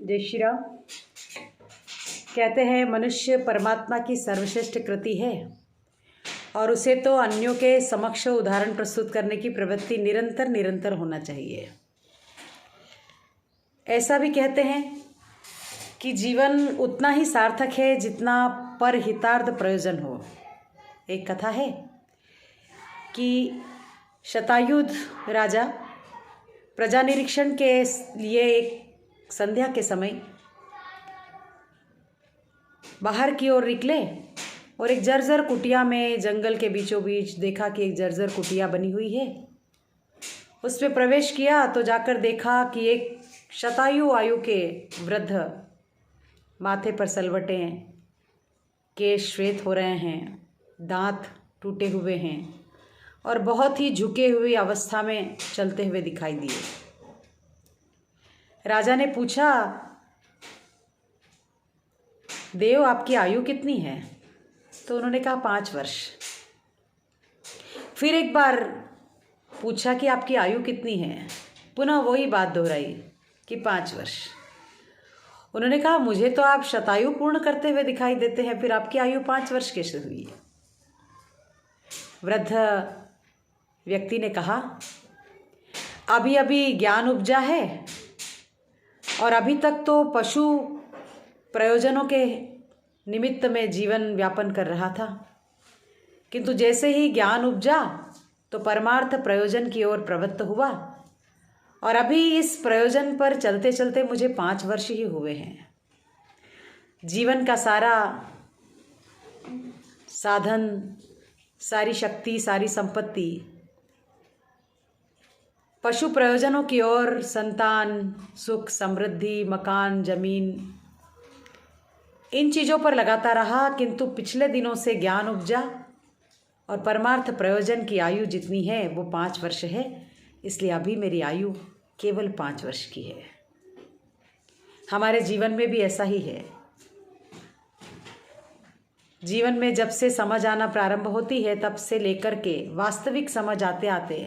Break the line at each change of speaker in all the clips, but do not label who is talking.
जय श्री राम। कहते हैं मनुष्य परमात्मा की सर्वश्रेष्ठ कृति है और उसे तो अन्यों के समक्ष उदाहरण प्रस्तुत करने की प्रवृत्ति निरंतर होना चाहिए। ऐसा भी कहते हैं कि जीवन उतना ही सार्थक है जितना परहितार्थ प्रयोजन हो। एक कथा है कि शतायुध राजा प्रजा निरीक्षण के लिए एक संध्या के समय बाहर की ओर निकले और एक जर्जर कुटिया में जंगल के बीचों बीच देखा कि एक जर्जर कुटिया बनी हुई है। उसमें प्रवेश किया तो जाकर देखा कि एक शतायु आयु के वृद्ध, माथे पर सलवटें, केश श्वेत हो रहे हैं, दांत टूटे हुए हैं और बहुत ही झुके हुई अवस्था में चलते हुए दिखाई दिए। राजा ने पूछा, देव आपकी आयु कितनी है? तो उन्होंने कहा 5 वर्ष। फिर एक बार पूछा कि आपकी आयु कितनी है? पुनः वही बात दोहराई कि 5 वर्ष। उन्होंने कहा मुझे तो आप शतायु पूर्ण करते हुए दिखाई देते हैं, फिर आपकी आयु 5 वर्ष कैसे हुई? वृद्ध व्यक्ति ने कहा अभी अभी ज्ञान उपजा है और अभी तक तो पशु प्रयोजनों के निमित्त में जीवन व्यापन कर रहा था, किंतु जैसे ही ज्ञान उपजा तो परमार्थ प्रयोजन की ओर प्रवृत्त हुआ और अभी इस प्रयोजन पर चलते चलते मुझे 5 वर्ष ही हुए हैं। जीवन का सारा साधन, सारी शक्ति, सारी संपत्ति पशु प्रयोजनों की ओर, संतान, सुख, समृद्धि, मकान, जमीन, इन चीज़ों पर लगाता रहा, किंतु पिछले दिनों से ज्ञान उपजा और परमार्थ प्रयोजन की आयु जितनी है वो 5 वर्ष है, इसलिए अभी मेरी आयु केवल 5 वर्ष की है। हमारे जीवन में भी ऐसा ही है। जीवन में जब से समझ आना प्रारंभ होती है तब से लेकर के वास्तविक समझ आते आते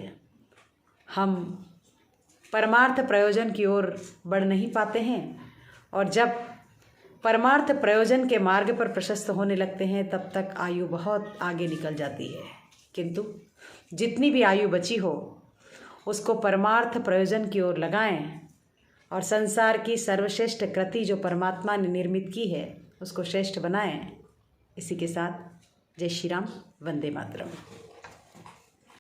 हम परमार्थ प्रयोजन की ओर बढ़ नहीं पाते हैं और जब परमार्थ प्रयोजन के मार्ग पर प्रशस्त होने लगते हैं तब तक आयु बहुत आगे निकल जाती है। किंतु जितनी भी आयु बची हो उसको परमार्थ प्रयोजन की ओर लगाएं और संसार की सर्वश्रेष्ठ कृति जो परमात्मा ने निर्मित की है उसको श्रेष्ठ बनाएं। इसी के साथ जय श्री राम, वंदे मातरम।